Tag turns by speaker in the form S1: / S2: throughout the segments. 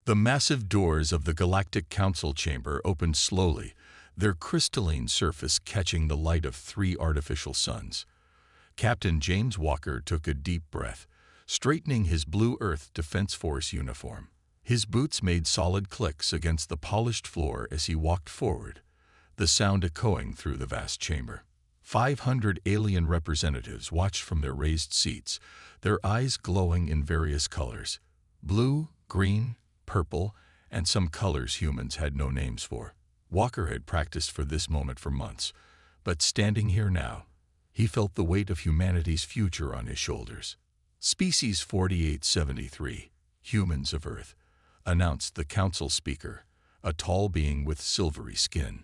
S1: The massive doors of the Galactic Council chamber opened slowly, their crystalline surface catching the light of 3 artificial suns. Captain James Walker took a deep breath, straightening his Blue Earth Defense Force uniform. His boots made solid clicks against the polished floor as he walked forward, the sound echoing through the vast chamber. 500 alien representatives watched from their raised seats, their eyes glowing in various colors: blue, green, purple, and some colors humans had no names for. Walker had practiced for this moment for months, but standing here now, he felt the weight of humanity's future on his shoulders. Species 4873, humans of Earth, announced the council speaker, a tall being with silvery skin.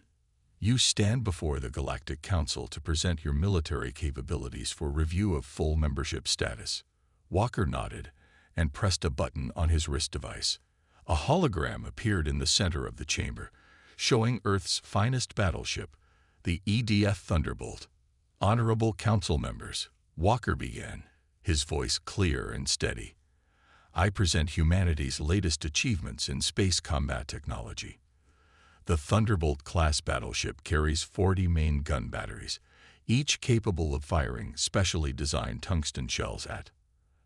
S1: You stand before the Galactic Council to present your military capabilities for review of full membership status. Walker nodded and pressed a button on his wrist device. A hologram appeared in the center of the chamber, showing Earth's finest battleship, the EDF Thunderbolt. Honorable Council members, Walker began, his voice clear and steady. I present humanity's latest achievements in space combat technology. The Thunderbolt-class battleship carries 40 main gun batteries, each capable of firing specially designed tungsten shells at.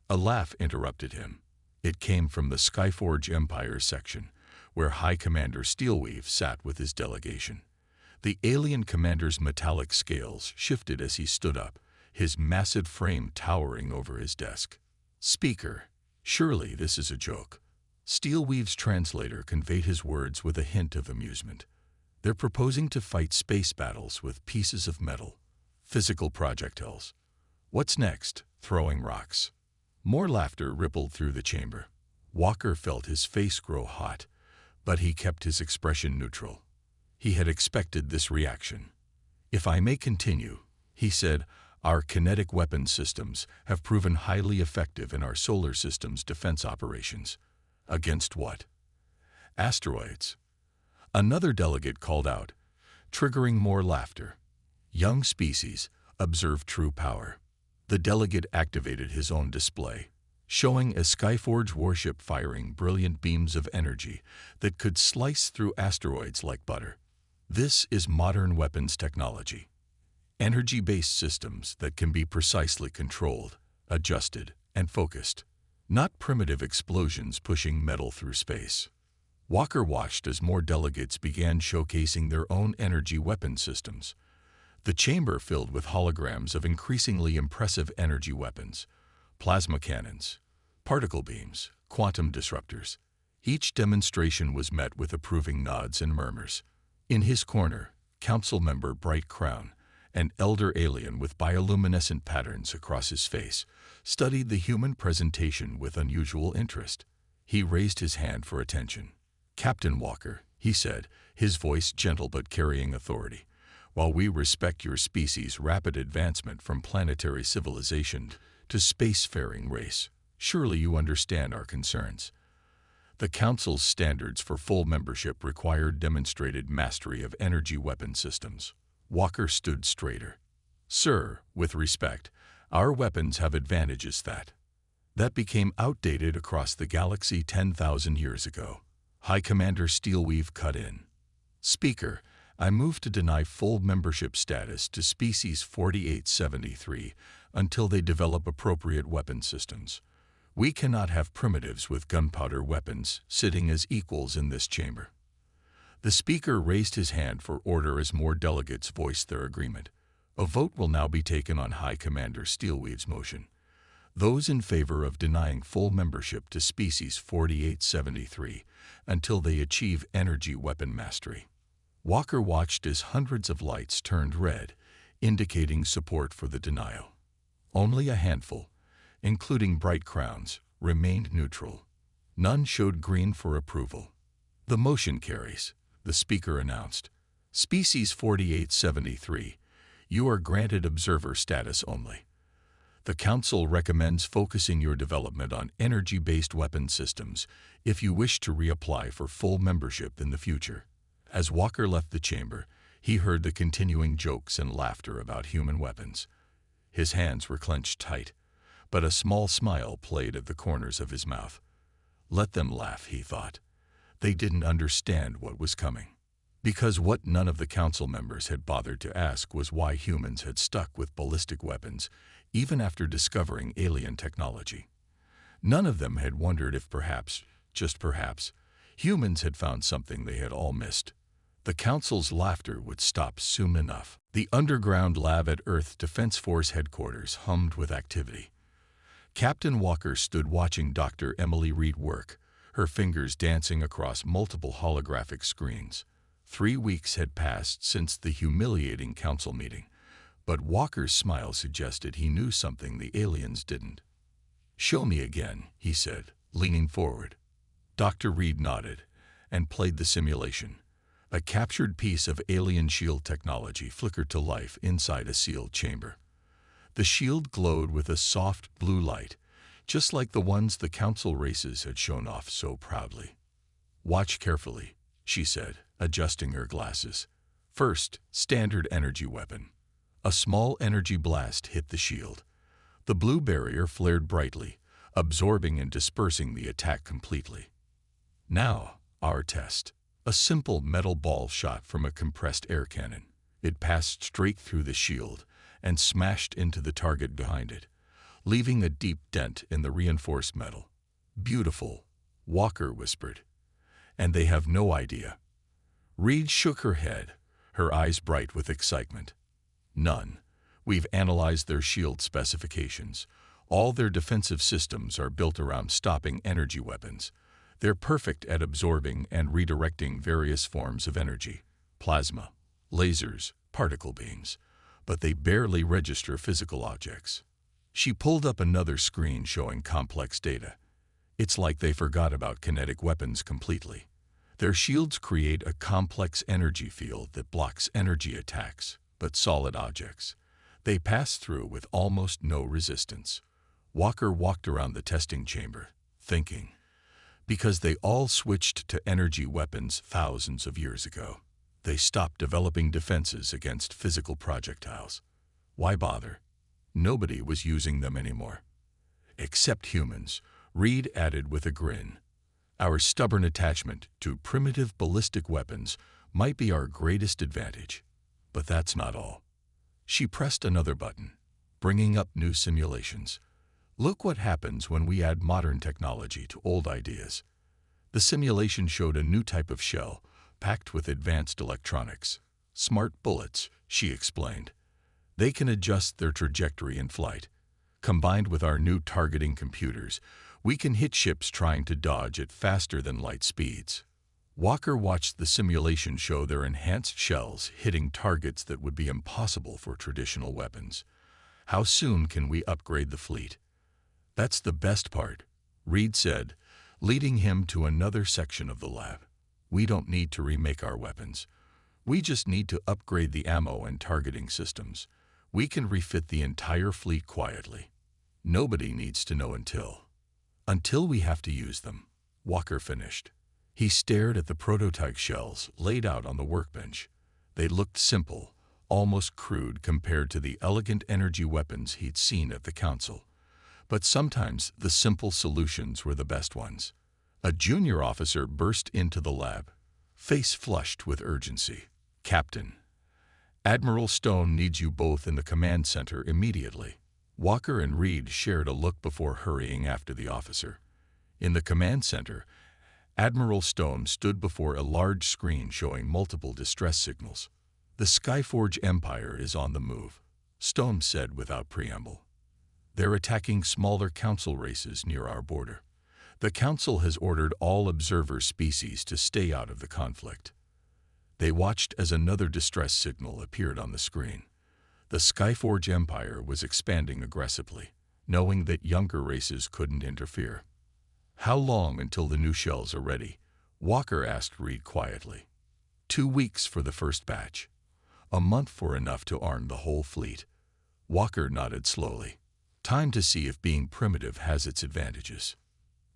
S1: A laugh interrupted him. It came from the Skyforge Empire section, where High Commander Steelweave sat with his delegation. The alien commander's metallic scales shifted as he stood up, his massive frame towering over his desk. Speaker, surely this is a joke. Steelweave's translator conveyed his words with a hint of amusement. They're proposing to fight space battles with pieces of metal, physical projectiles. What's next? Throwing rocks. More laughter rippled through the chamber. Walker felt his face grow hot, but he kept his expression neutral. He had expected this reaction. If I may continue, he said, our kinetic weapon systems have proven highly effective in our solar system's defense operations. Against what? Asteroids. Another delegate called out, triggering more laughter. Young species, observe true power. The delegate activated his own display, showing a Skyforge warship firing brilliant beams of energy that could slice through asteroids like butter. This is modern weapons technology. Energy-based systems that can be precisely controlled, adjusted, and focused. Not primitive explosions pushing metal through space. Walker watched as more delegates began showcasing their own energy weapon systems. The chamber filled with holograms of increasingly impressive energy weapons, plasma cannons, particle beams, quantum disruptors. Each demonstration was met with approving nods and murmurs. In his corner, Council Member Bright Crown, an elder alien with bioluminescent patterns across his face, studied the human presentation with unusual interest. He raised his hand for attention. Captain Walker, he said, his voice gentle but carrying authority. While we respect your species' rapid advancement from planetary civilization to spacefaring race, surely you understand our concerns. The Council's standards for full membership required demonstrated mastery of energy weapon systems. Walker stood straighter. Sir, with respect, our weapons have advantages that became outdated across the galaxy 10,000 years ago. High Commander Steelweave cut in. Speaker, I move to deny full membership status to Species 4873 until they develop appropriate weapon systems. We cannot have primitives with gunpowder weapons sitting as equals in this chamber. The speaker raised his hand for order as more delegates voiced their agreement. A vote will now be taken on High Commander Steelweave's motion. Those in favor of denying full membership to Species 4873 until they achieve energy weapon mastery. Walker watched as hundreds of lights turned red, indicating support for the denial. Only a handful, including Bright Crowns, remained neutral. None showed green for approval. The motion carries, the speaker announced. Species 4873, you are granted observer status only. The Council recommends focusing your development on energy-based weapon systems if you wish to reapply for full membership in the future. As Walker left the chamber, he heard the continuing jokes and laughter about human weapons. His hands were clenched tight, but a small smile played at the corners of his mouth. Let them laugh, he thought. They didn't understand what was coming. Because what none of the council members had bothered to ask was why humans had stuck with ballistic weapons, even after discovering alien technology. None of them had wondered if perhaps, just perhaps, humans had found something they had all missed. The council's laughter would stop soon enough. The underground lab at Earth Defense Force headquarters hummed with activity. Captain Walker stood watching Dr. Emily Reed work, her fingers dancing across multiple holographic screens. 3 weeks had passed since the humiliating council meeting, but Walker's smile suggested he knew something the aliens didn't. "Show me again," he said, leaning forward. Dr. Reed nodded and played the simulation. A captured piece of alien shield technology flickered to life inside a sealed chamber. The shield glowed with a soft blue light, just like the ones the council races had shown off so proudly. "Watch carefully," she said, adjusting her glasses. First, standard energy weapon. A small energy blast hit the shield. The blue barrier flared brightly, absorbing and dispersing the attack completely. Now, our test. A simple metal ball shot from a compressed air cannon. It passed straight through the shield and smashed into the target behind it, leaving a deep dent in the reinforced metal. "Beautiful," Walker whispered. "And they have no idea." Reed shook her head, her eyes bright with excitement. "None. We've analyzed their shield specifications. All their defensive systems are built around stopping energy weapons. They're perfect at absorbing and redirecting various forms of energy, plasma, lasers, particle beams, but they barely register physical objects." She pulled up another screen showing complex data. "It's like they forgot about kinetic weapons completely. Their shields create a complex energy field that blocks energy attacks, but solid objects they pass through with almost no resistance." Walker walked around the testing chamber, thinking. Because they all switched to energy weapons thousands of years ago. They stopped developing defenses against physical projectiles. Why bother? Nobody was using them anymore. "Except humans," Reed added with a grin. "Our stubborn attachment to primitive ballistic weapons might be our greatest advantage. But that's not all." She pressed another button, bringing up new simulations. "Look what happens when we add modern technology to old ideas." The simulation showed a new type of shell, packed with advanced electronics. "Smart bullets," she explained. "They can adjust their trajectory in flight. Combined with our new targeting computers, we can hit ships trying to dodge at faster than light speeds." Walker watched the simulation show their enhanced shells hitting targets that would be impossible for traditional weapons. "How soon can we upgrade the fleet?" "That's the best part," Reed said, leading him to another section of the lab. "We don't need to remake our weapons. We just need to upgrade the ammo and targeting systems. We can refit the entire fleet quietly. Nobody needs to know until we have to use them," Walker finished. He stared at the prototype shells laid out on the workbench. They looked simple, almost crude compared to the elegant energy weapons he'd seen at the council. But sometimes the simple solutions were the best ones. A junior officer burst into the lab, face flushed with urgency. "Captain, Admiral Stone needs you both in the command center immediately." Walker and Reed shared a look before hurrying after the officer. In the command center, Admiral Stone stood before a large screen showing multiple distress signals. "The Skyforge Empire is on the move," Stone said without preamble. "They're attacking smaller council races near our border. The council has ordered all observer species to stay out of the conflict." They watched as another distress signal appeared on the screen. The Skyforge Empire was expanding aggressively, knowing that younger races couldn't interfere. "How long until the new shells are ready?" Walker asked Reed quietly. 2 weeks for the first batch. A month for enough to arm the whole fleet." Walker nodded slowly. "Time to see if being primitive has its advantages."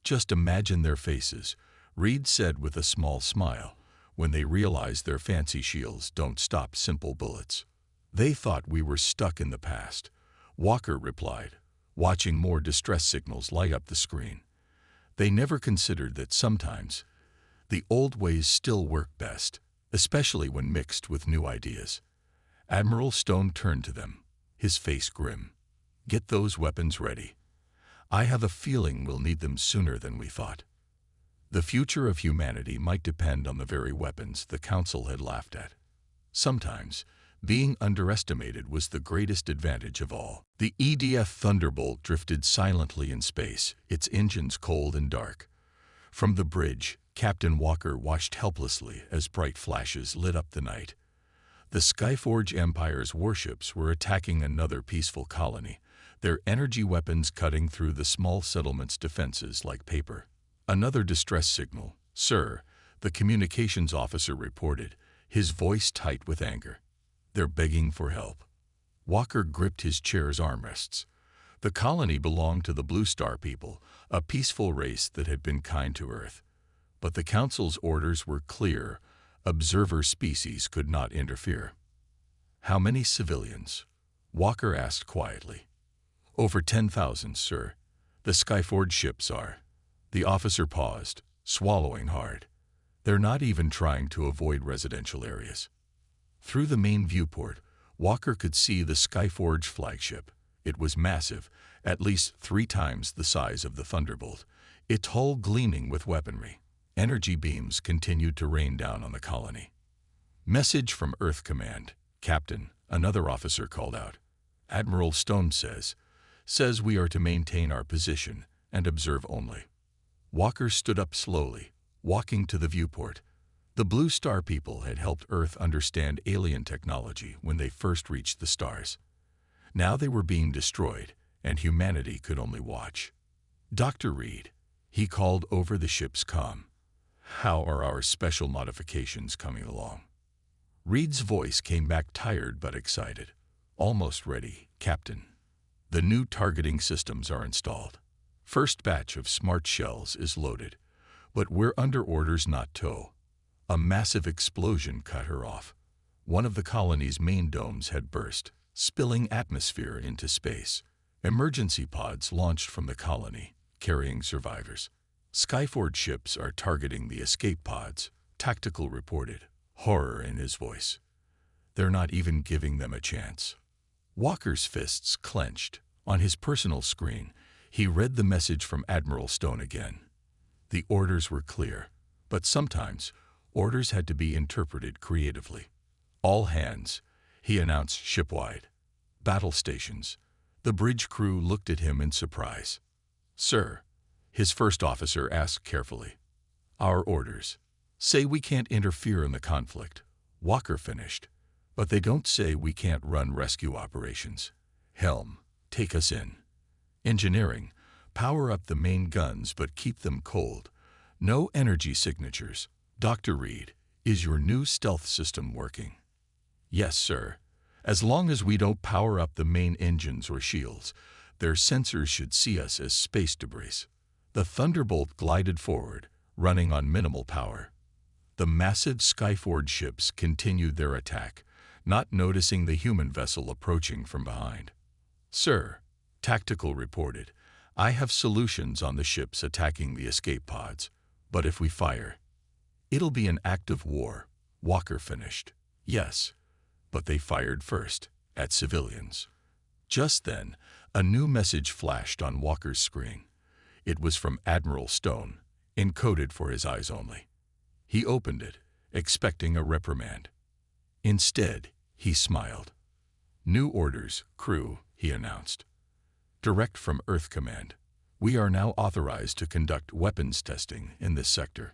S1: "Just imagine their faces," Reed said with a small smile, "when they realize their fancy shields don't stop simple bullets." "They thought we were stuck in the past," Walker replied, watching more distress signals light up the screen. "They never considered that sometimes The old ways still work best, especially when mixed with new ideas. Admiral Stone turned to them, his face grim. Get those weapons ready. I have a feeling we'll need them sooner than we thought. The future of humanity might depend on the very weapons the Council had laughed at. Sometimes, being underestimated was the greatest advantage of all. The EDF Thunderbolt drifted silently in space, its engines cold and dark. From the bridge, Captain Walker watched helplessly as bright flashes lit up the night. The Skyforge Empire's warships were attacking another peaceful colony, their energy weapons cutting through the small settlement's defenses like paper. Another distress signal. Sir, the communications officer reported, his voice tight with anger. They're begging for help. Walker gripped his chair's armrests. The colony belonged to the Blue Star people, a peaceful race that had been kind to Earth. But the Council's orders were clear. Observer species could not interfere. How many civilians? Walker asked quietly. Over 10,000, sir. The Skyforge ships are. The officer paused, swallowing hard. They're not even trying to avoid residential areas. Through the main viewport, Walker could see the Skyforge flagship. It was massive, at least 3 times the size of the Thunderbolt, its hull gleaming with weaponry. Energy beams continued to rain down on the colony. Message from Earth Command. Captain, another officer called out. Admiral Stone says we are to maintain our position and observe only. Walker stood up slowly, walking to the viewport. The Blue Star people had helped Earth understand alien technology when they first reached the stars. Now they were being destroyed, and humanity could only watch. Dr. Reed, he called over the ship's comm. How are our special modifications coming along? Reed's voice came back tired but excited. Almost ready, Captain. The new targeting systems are installed. First batch of smart shells is loaded, but we're under orders not to. A massive explosion cut her off. One of the colony's main domes had burst, spilling atmosphere into space. Emergency pods launched from the colony, carrying survivors. Skyforge ships are targeting the escape pods, Tactical reported, horror in his voice. They're not even giving them a chance. Walker's fists clenched. On his personal screen, he read the message from Admiral Stone again. The orders were clear, but sometimes orders had to be interpreted creatively. All hands, he announced shipwide. Battle stations. The bridge crew looked at him in surprise. Sir, his first officer asked carefully. Our orders say we can't interfere in the conflict. Walker finished. But they don't say we can't run rescue operations. Helm, take us in. Engineering, power up the main guns but keep them cold. No energy signatures. Dr. Reed, is your new stealth system working? Yes, sir. As long as we don't power up the main engines or shields, their sensors should see us as space debris. The Thunderbolt glided forward, running on minimal power. The massive Skyforge ships continued their attack, not noticing the human vessel approaching from behind. Sir, Tactical reported, I have solutions on the ships attacking the escape pods, but if we fire, it'll be an act of war. Walker finished. Yes, but they fired first, at civilians. Just then, a new message flashed on Walker's screen. It was from Admiral Stone, encoded for his eyes only. He opened it, expecting a reprimand. Instead, he smiled. New orders, crew, he announced. Direct from Earth Command. We are now authorized to conduct weapons testing in this sector.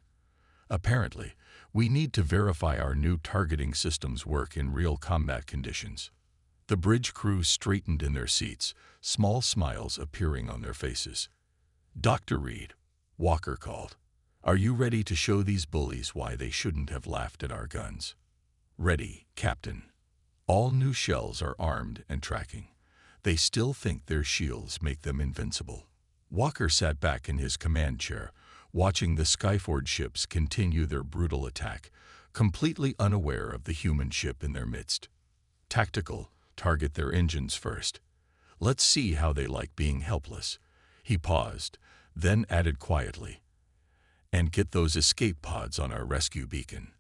S1: Apparently, we need to verify our new targeting systems work in real combat conditions. The bridge crew straightened in their seats, small smiles appearing on their faces. Dr. Reed, Walker called. Are you ready to show these bullies why they shouldn't have laughed at our guns? Ready, Captain. All new shells are armed and tracking. They still think their shields make them invincible. Walker sat back in his command chair, watching the Skyforge ships continue their brutal attack, completely unaware of the human ship in their midst. Tactical, target their engines first. Let's see how they like being helpless. He paused, then added quietly. and get those escape pods on our rescue beacon.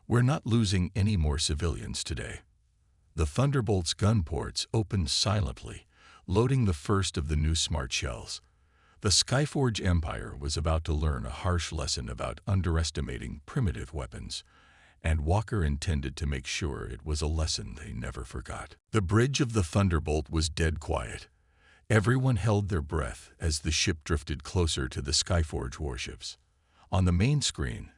S1: We're not losing any more civilians today." The Thunderbolt's gun ports opened silently, loading the first of the new smart shells. The Skyforge Empire was about to learn a harsh lesson about underestimating primitive weapons, and Walker intended to make sure it was a lesson they never forgot. The bridge of the Thunderbolt was dead quiet. Everyone held their breath as the ship drifted closer to the Skyforge warships. On the main screen,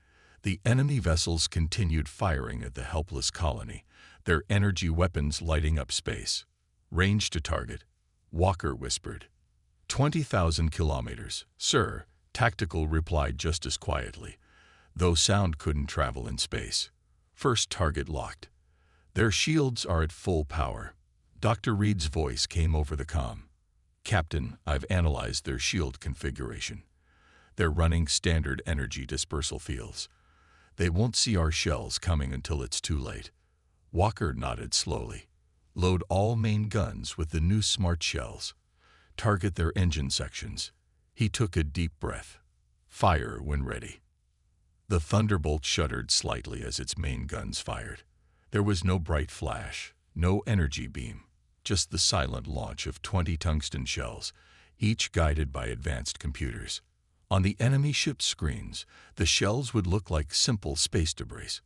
S1: the enemy vessels continued firing at the helpless colony, their energy weapons lighting up space. "Range to target," Walker whispered. 20,000 kilometers, sir," Tactical replied just as quietly, though sound couldn't travel in space. "First target locked. Their shields are at full power." Dr. Reed's voice came over the comm. "Captain, I've analyzed their shield configuration. They're running standard energy dispersal fields. They won't see our shells coming until it's too late." Walker nodded slowly. "Load all main guns with the new smart shells. Target their engine sections." He took a deep breath. "Fire when ready." The Thunderbolt shuddered slightly as its main guns fired. There was no bright flash, no energy beam, just the silent launch of 20 tungsten shells, each guided by advanced computers. On the enemy ship's screens, the shells would look like simple space debris.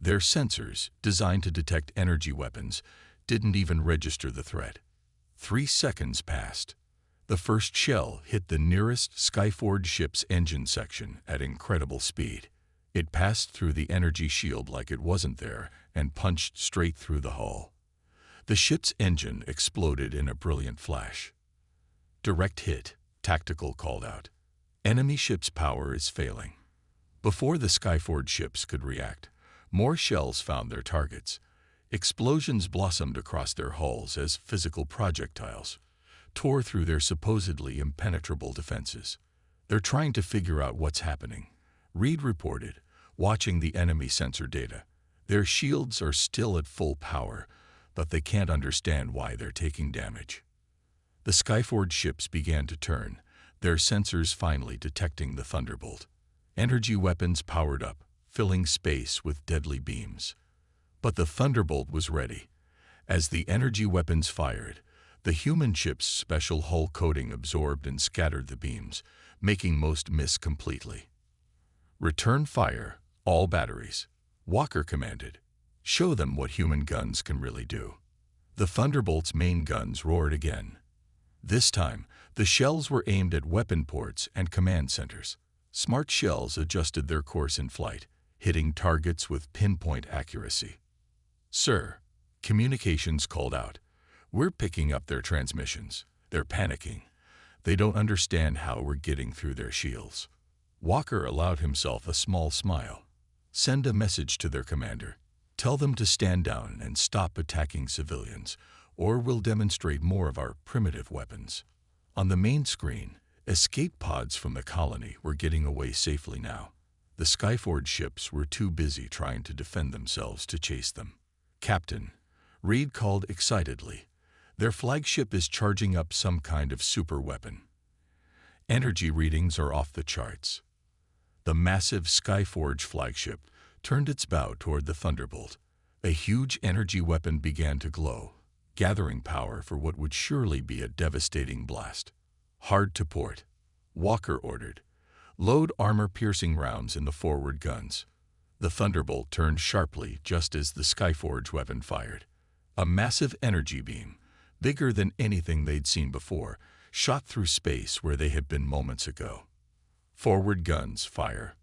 S1: Their sensors, designed to detect energy weapons, didn't even register the threat. 3 seconds passed. The first shell hit the nearest Skyforge ship's engine section at incredible speed. It passed through the energy shield like it wasn't there and punched straight through the hull. The ship's engine exploded in a brilliant flash. "Direct hit," Tactical called out. "Enemy ship's power is failing." Before the Skyforge ships could react, more shells found their targets. Explosions blossomed across their hulls as physical projectiles tore through their supposedly impenetrable defenses. "They're trying to figure out what's happening," Reed reported, watching the enemy sensor data. "Their shields are still at full power, but they can't understand why they're taking damage." The Skyforge ships began to turn, their sensors finally detecting the Thunderbolt. Energy weapons powered up, filling space with deadly beams. But the Thunderbolt was ready. As the energy weapons fired, the human ship's special hull coating absorbed and scattered the beams, making most miss completely. "Return fire, all batteries," Walker commanded. "Show them what human guns can really do." The Thunderbolt's main guns roared again. This time, the shells were aimed at weapon ports and command centers. Smart shells adjusted their course in flight, hitting targets with pinpoint accuracy. "Sir," communications called out, "we're picking up their transmissions. They're panicking. They don't understand how we're getting through their shields." Walker allowed himself a small smile. "Send a message to their commander. Tell them to stand down and stop attacking civilians, or we'll demonstrate more of our primitive weapons." On the main screen, escape pods from the colony were getting away safely now. The Skyforge ships were too busy trying to defend themselves to chase them. "Captain," Reed called excitedly, "their flagship is charging up some kind of super weapon. Energy readings are off the charts." The massive Skyforge flagship turned its bow toward the Thunderbolt. A huge energy weapon began to glow, gathering power for what would surely be a devastating blast. "Hard to port," Walker ordered. "Load armor-piercing rounds in the forward guns." The Thunderbolt turned sharply just as the Skyforge weapon fired. A massive energy beam, bigger than anything they'd seen before, shot through space where they had been moments ago. "Forward guns, fire."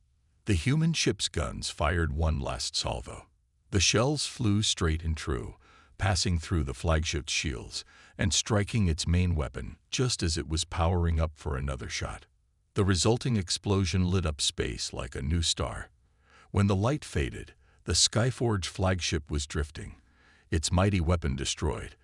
S1: The human ship's guns fired one last salvo. The shells flew straight and true, passing through the flagship's shields and striking its main weapon just as it was powering up for another shot. The resulting explosion lit up space like a new star. When the light faded, the Skyforge flagship was drifting, its mighty weapon destroyed,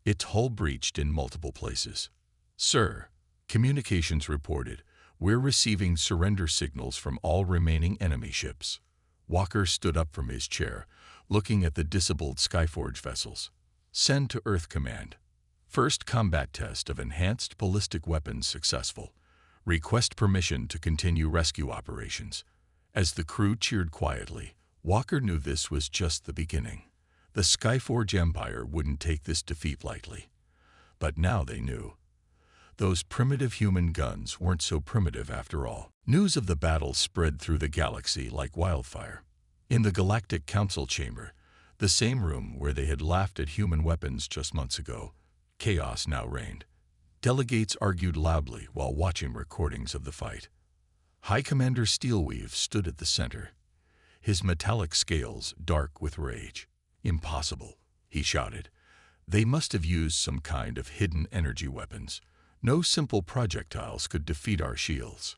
S1: its hull breached in multiple places. "Sir," communications reported, "we're receiving surrender signals from all remaining enemy ships." Walker stood up from his chair, looking at the disabled Skyforge vessels. "Send to Earth Command. First combat test of enhanced ballistic weapons successful. Request permission to continue rescue operations. As the crew cheered quietly, Walker knew this was just the beginning. The Skyforge Empire wouldn't take this defeat lightly. But now they knew. Those primitive human guns weren't so primitive after all. News of the battle spread through the galaxy like wildfire. In the Galactic Council chamber, the same room where they had laughed at human weapons just months ago, chaos now reigned. Delegates argued loudly while watching recordings of the fight. High Commander Steelweave stood at the center, his metallic scales dark with rage. "Impossible," he shouted. "They must have used some kind of hidden energy weapons. No simple projectiles could defeat our shields."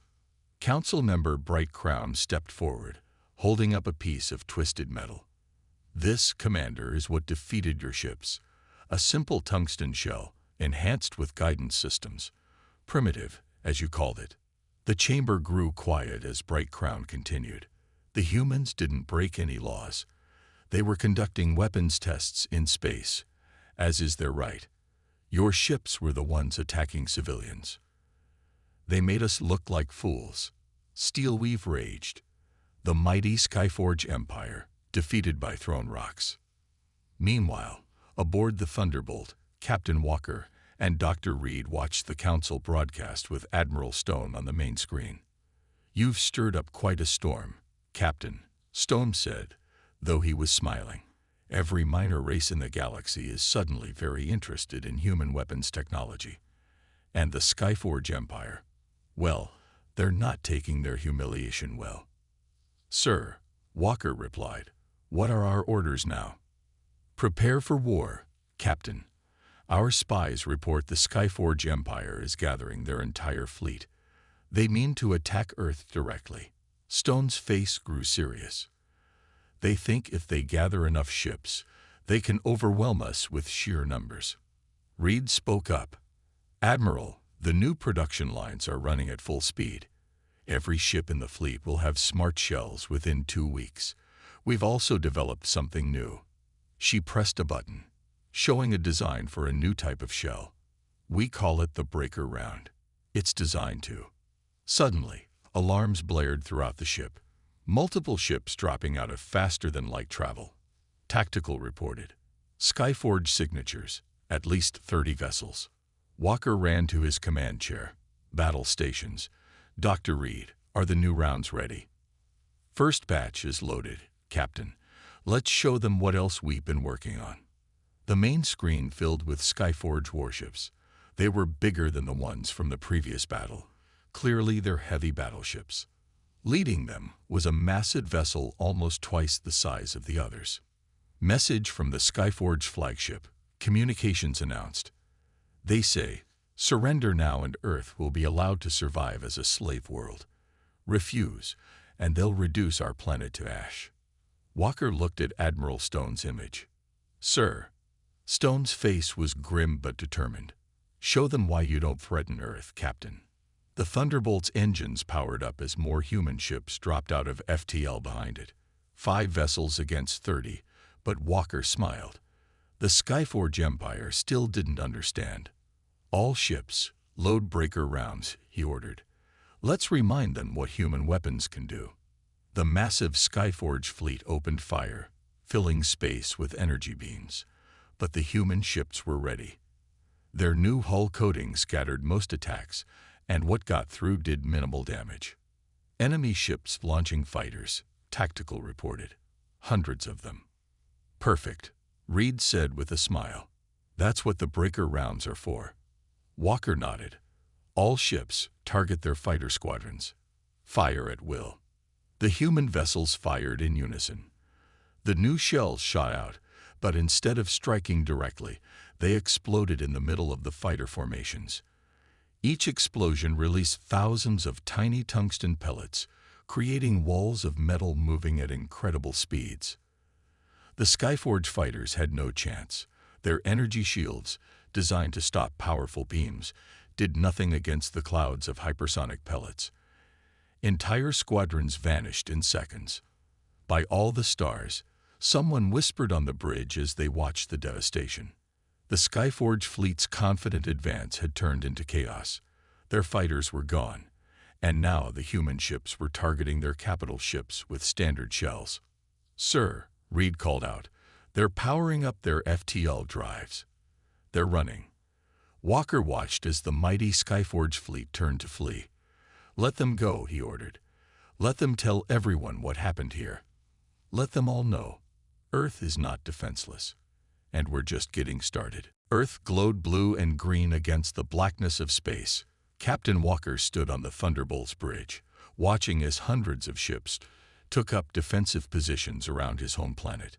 S1: Council member Bright Crown stepped forward, holding up a piece of twisted metal. "This, Commander, is what defeated your ships. A simple tungsten shell, enhanced with guidance systems. Primitive, as you called it." The chamber grew quiet as Bright Crown continued. "The humans didn't break any laws. They were conducting weapons tests in space, as is their right. Your ships were the ones attacking civilians. They made us look like fools." Steelweave raged. The mighty Skyforge Empire, defeated by thrown rocks. Meanwhile, aboard the Thunderbolt, Captain Walker and Dr. Reed watched the council broadcast with Admiral Stone on the main screen. "You've stirred up quite a storm, Captain," Stone said, though he was smiling. "Every minor race in the galaxy is suddenly very interested in human weapons technology. And the Skyforge Empire, well, they're not taking their humiliation well." "Sir," Walker replied, "what are our orders now?" "Prepare for war, Captain. Our spies report the Skyforge Empire is gathering their entire fleet. They mean to attack Earth directly." Stone's face grew serious. "They think if they gather enough ships, they can overwhelm us with sheer numbers." Reed spoke up. "Admiral, the new production lines are running at full speed. Every ship in the fleet will have smart shells within 2 weeks. We've also developed something new." She pressed a button, showing a design for a new type of shell. "We call it the Breaker Round. It's designed to." Suddenly, alarms blared throughout the ship. Multiple ships dropping out of faster-than-light travel. Tactical reported. Skyforge signatures, at least 30 vessels. Walker ran to his command chair. "Battle stations. Dr. Reed, are the new rounds ready?" "First batch is loaded, Captain. Let's show them what else we've been working on." The main screen filled with Skyforge warships. They were bigger than the ones from the previous battle. Clearly they're heavy battleships. Leading them was a massive vessel almost twice the size of the others. Message from the Skyforge flagship. Communications announced. They say, "Surrender now and Earth will be allowed to survive as a slave world. Refuse, and they'll reduce our planet to ash." Walker looked at Admiral Stone's image. "Sir." Stone's face was grim but determined. "Show them why you don't threaten Earth, Captain." The Thunderbolt's engines powered up as more human ships dropped out of FTL behind it. 5 vessels against 30, but Walker smiled. The Skyforge Empire still didn't understand. "All ships, load breaker rounds," he ordered. "Let's remind them what human weapons can do." The massive Skyforge fleet opened fire, filling space with energy beams. But the human ships were ready. Their new hull coating scattered most attacks, and what got through did minimal damage. Enemy ships launching fighters, Tactical reported. Hundreds of them. "Perfect," Reed said with a smile. "That's what the breaker rounds are for." Walker nodded. "All ships, target their fighter squadrons. Fire at will." The human vessels fired in unison. The new shells shot out, but instead of striking directly, they exploded in the middle of the fighter formations. Each explosion released thousands of tiny tungsten pellets, creating walls of metal moving at incredible speeds. The Skyforge fighters had no chance. Their energy shields, designed to stop powerful beams, did nothing against the clouds of hypersonic pellets. Entire squadrons vanished in seconds. By all the stars, someone whispered on the bridge as they watched the devastation. The Skyforge fleet's confident advance had turned into chaos. Their fighters were gone, And now the human ships were targeting their capital ships with standard shells. "Sir," Reed called out, "they're powering up their FTL drives. They're running." Walker watched as the mighty Skyforge fleet turned to flee. "Let them go," he ordered. "Let them tell everyone what happened here. Let them all know. Earth is not defenseless. And we're just getting started." Earth glowed blue and green against the blackness of space. Captain Walker stood on the Thunderbolt's bridge, watching as hundreds of ships took up defensive positions around his home planet.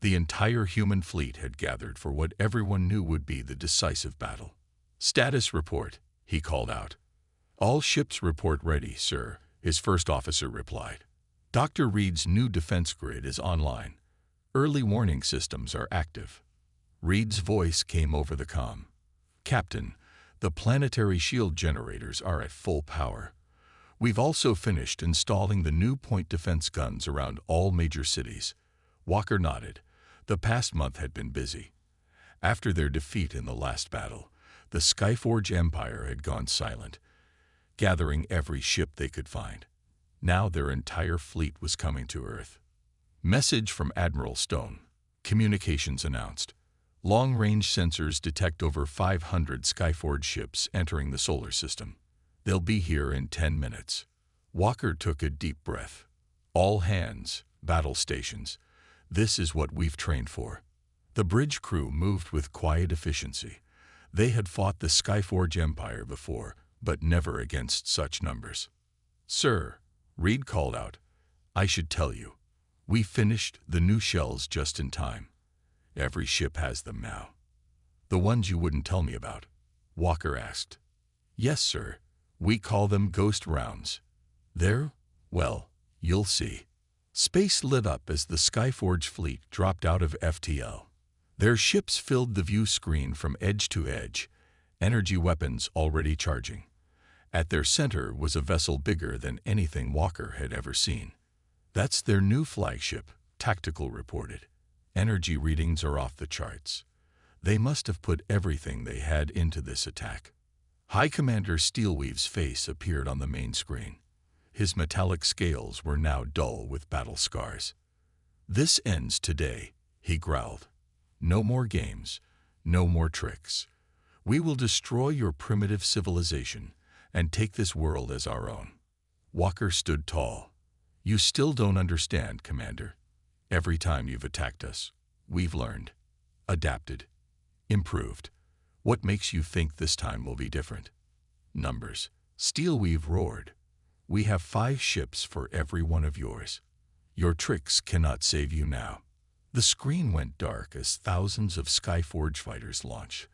S1: The entire human fleet had gathered for what everyone knew would be the decisive battle. "Status report," he called out. "All ships report ready, sir," his first officer replied. "Dr. Reed's new defense grid is online. Early warning systems are active." Reed's voice came over the comm. "Captain, the planetary shield generators are at full power. We've also finished installing the new point defense guns around all major cities." Walker nodded. The past month had been busy. After their defeat in the last battle, the Skyforge Empire had gone silent, gathering every ship they could find. Now their entire fleet was coming to Earth. "Message from Admiral Stone," communications announced. "Long-range sensors detect over 500 Skyforge ships entering the solar system. They'll be here in 10 minutes. Walker took a deep breath. "All hands, battle stations. This is what we've trained for." The bridge crew moved with quiet efficiency. They had fought the Skyforge Empire before, but never against such numbers. "Sir," Reed called out, "I should tell you. We finished the new shells just in time. Every ship has them now." "The ones you wouldn't tell me about?" Walker asked. "Yes, sir. We call them ghost rounds. They're, well, you'll see." Space lit up as the Skyforge fleet dropped out of FTL. Their ships filled the view screen from edge to edge, energy weapons already charging. At their center was a vessel bigger than anything Walker had ever seen. "That's their new flagship," Tactical reported. "Energy readings are off the charts. They must have put everything they had into this attack." High Commander Steelweave's face appeared on the main screen. His metallic scales were now dull with battle scars. "This ends today," he growled. "No more games, no more tricks. We will destroy your primitive civilization and take this world as our own." Walker stood tall. "You still don't understand, Commander. Every time you've attacked us, we've learned, adapted, improved. What makes you think this time will be different?" "Numbers," Steelweave roared. "We have 5 ships for every one of yours. Your tricks cannot save you now." The screen went dark as thousands of Skyforge fighters launched,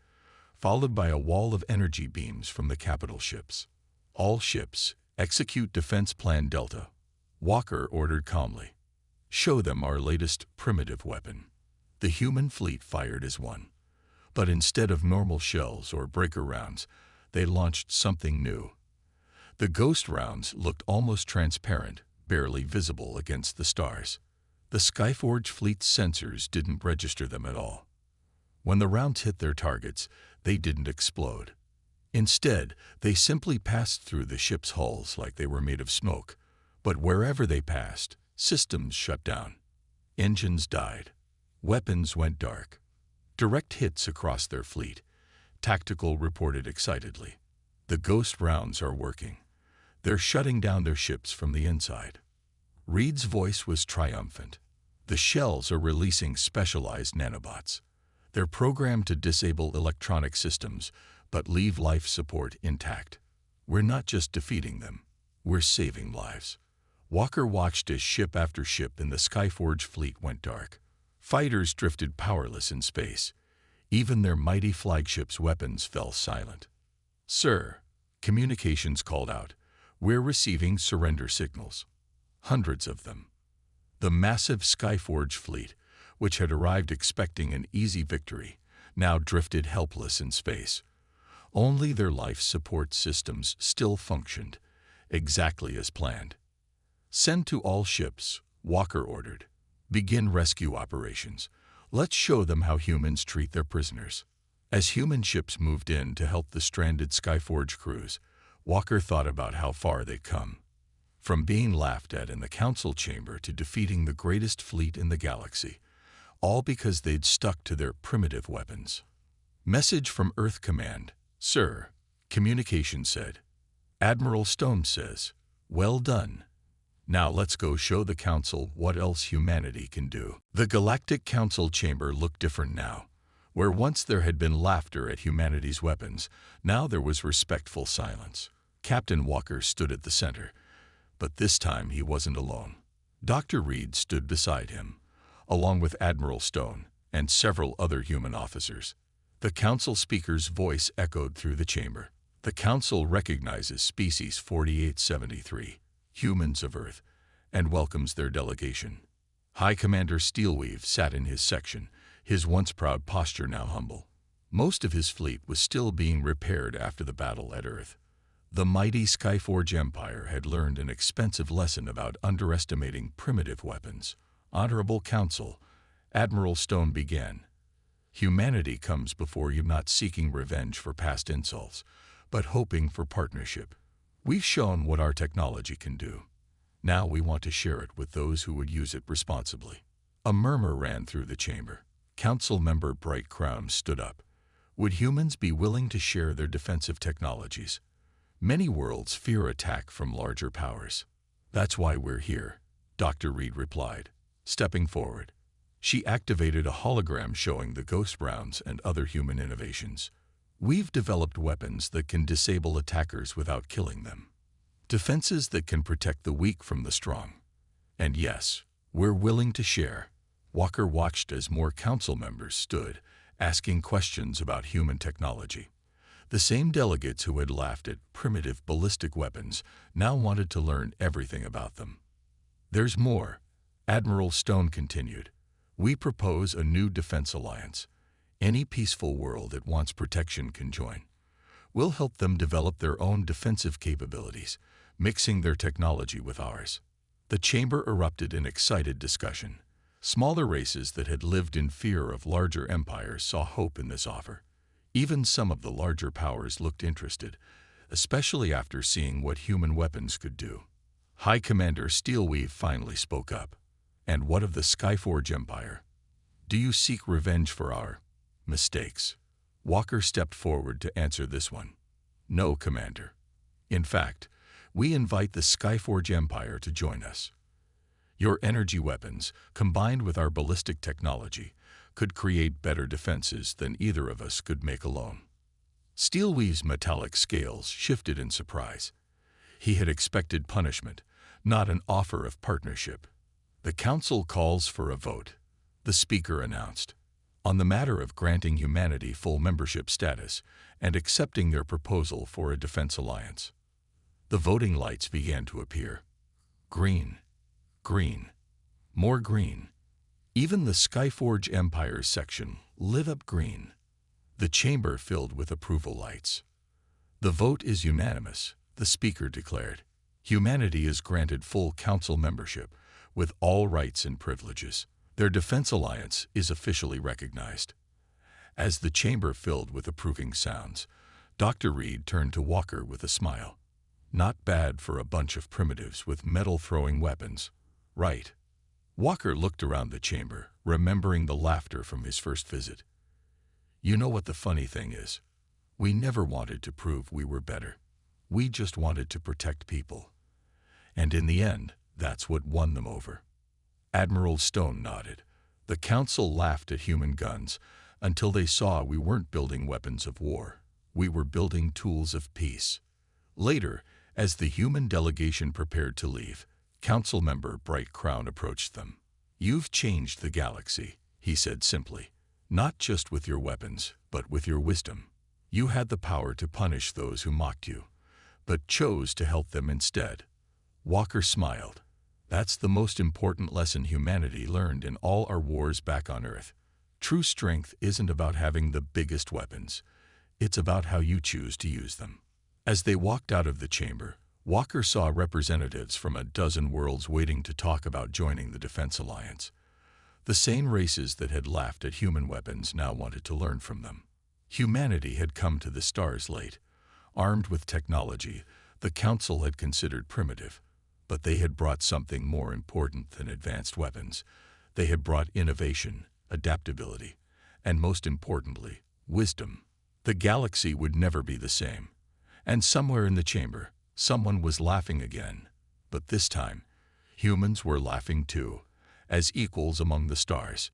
S1: followed by a wall of energy beams from the capital ships. "All ships, execute Defense Plan Delta," Walker ordered calmly. "Show them our latest primitive weapon." The human fleet fired as one. But instead of normal shells or breaker rounds, they launched something new. The ghost rounds looked almost transparent, barely visible against the stars. The Skyforge fleet's sensors didn't register them at all. When the rounds hit their targets, they didn't explode. Instead, they simply passed through the ship's hulls like they were made of smoke. But wherever they passed, systems shut down. Engines died. Weapons went dark. Direct hits across their fleet, Tactical reported excitedly. "The ghost rounds are working. They're shutting down their ships from the inside." Reed's voice was triumphant. "The shells are releasing specialized nanobots. They're programmed to disable electronic systems, but leave life support intact. We're not just defeating them, we're saving lives." Walker watched as ship after ship in the Skyforge fleet went dark. Fighters drifted powerless in space. Even their mighty flagship's weapons fell silent. "Sir," communications called out, "we're receiving surrender signals. Hundreds of them." The massive Skyforge fleet, which had arrived expecting an easy victory, now drifted helpless in space. Only their life support systems still functioned, exactly as planned. "Send to all ships," Walker ordered. "Begin rescue operations. Let's show them how humans treat their prisoners." As human ships moved in to help the stranded Skyforge crews, Walker thought about how far they'd come. From being laughed at in the council chamber to defeating the greatest fleet in the galaxy, all because they'd stuck to their primitive weapons. Message from Earth Command. Sir, communication said. Admiral Stone says, well done. Now let's go show the Council what else humanity can do. The Galactic Council chamber looked different now. Where once there had been laughter at humanity's weapons, now there was respectful silence. Captain Walker stood at the center, but this time he wasn't alone. Dr. Reed stood beside him, along with Admiral Stone and several other human officers. The Council speaker's voice echoed through the chamber. The Council recognizes Species 4873, humans of Earth, and welcomes their delegation. High Commander Steelweave sat in his section, his once proud posture now humble. Most of his fleet was still being repaired after the battle at Earth. The mighty Skyforge Empire had learned an expensive lesson about underestimating primitive weapons. Honorable Council, Admiral Stone began. Humanity comes before you not seeking revenge for past insults, but hoping for partnership. We've shown what our technology can do. Now we want to share it with those who would use it responsibly. A murmur ran through the chamber. Council member Bright Crown stood up. Would humans be willing to share their defensive technologies? Many worlds fear attack from larger powers. That's why we're here, Dr. Reed replied, stepping forward. She activated a hologram showing the ghost rounds and other human innovations. We've developed weapons that can disable attackers without killing them. Defenses that can protect the weak from the strong. And yes, we're willing to share. Walker watched as more council members stood, asking questions about human technology. The same delegates who had laughed at primitive ballistic weapons now wanted to learn everything about them. There's more, Admiral Stone continued. We propose a new defense alliance. Any peaceful world that wants protection can join. We'll help them develop their own defensive capabilities, mixing their technology with ours. The chamber erupted in excited discussion. Smaller races that had lived in fear of larger empires saw hope in this offer. Even some of the larger powers looked interested, especially after seeing what human weapons could do. High Commander Steelweave finally spoke up. And what of the Skyforge Empire? Do you seek revenge for our mistakes? Walker stepped forward to answer this one. No, Commander. In fact, we invite the Skyforge Empire to join us. Your energy weapons, combined with our ballistic technology, could create better defenses than either of us could make alone. Steelweave's metallic scales shifted in surprise. He had expected punishment, not an offer of partnership. The Council calls for a vote, the Speaker announced, on the matter of granting humanity full membership status and accepting their proposal for a defense alliance. The voting lights began to appear. Green, green, more green. Even the Skyforge Empire section lit up green. The chamber filled with approval lights. The vote is unanimous, the Speaker declared. Humanity is granted full Council membership, with all rights and privileges. Their defense alliance is officially recognized. As the chamber filled with approving sounds, Dr. Reed turned to Walker with a smile. Not bad for a bunch of primitives with metal-throwing weapons, right? Walker looked around the chamber, remembering the laughter from his first visit. You know what the funny thing is? We never wanted to prove we were better. We just wanted to protect people. And in the end, that's what won them over. Admiral Stone nodded. The Council laughed at human guns until they saw we weren't building weapons of war. We were building tools of peace. Later, as the human delegation prepared to leave, Council member Bright Crown approached them. You've changed the galaxy, he said simply. Not just with your weapons, but with your wisdom. You had the power to punish those who mocked you, but chose to help them instead. Walker smiled. That's the most important lesson humanity learned in all our wars back on Earth. True strength isn't about having the biggest weapons. It's about how you choose to use them. As they walked out of the chamber, Walker saw representatives from a dozen worlds waiting to talk about joining the Defense Alliance. The same races that had laughed at human weapons now wanted to learn from them. Humanity had come to the stars late, Armed with technology the Council had considered primitive, but they had brought something more important than advanced weapons. They had brought innovation, adaptability, and most importantly, wisdom. The galaxy would never be the same. And somewhere in the chamber, someone was laughing again. But this time, humans were laughing too, as equals among the stars.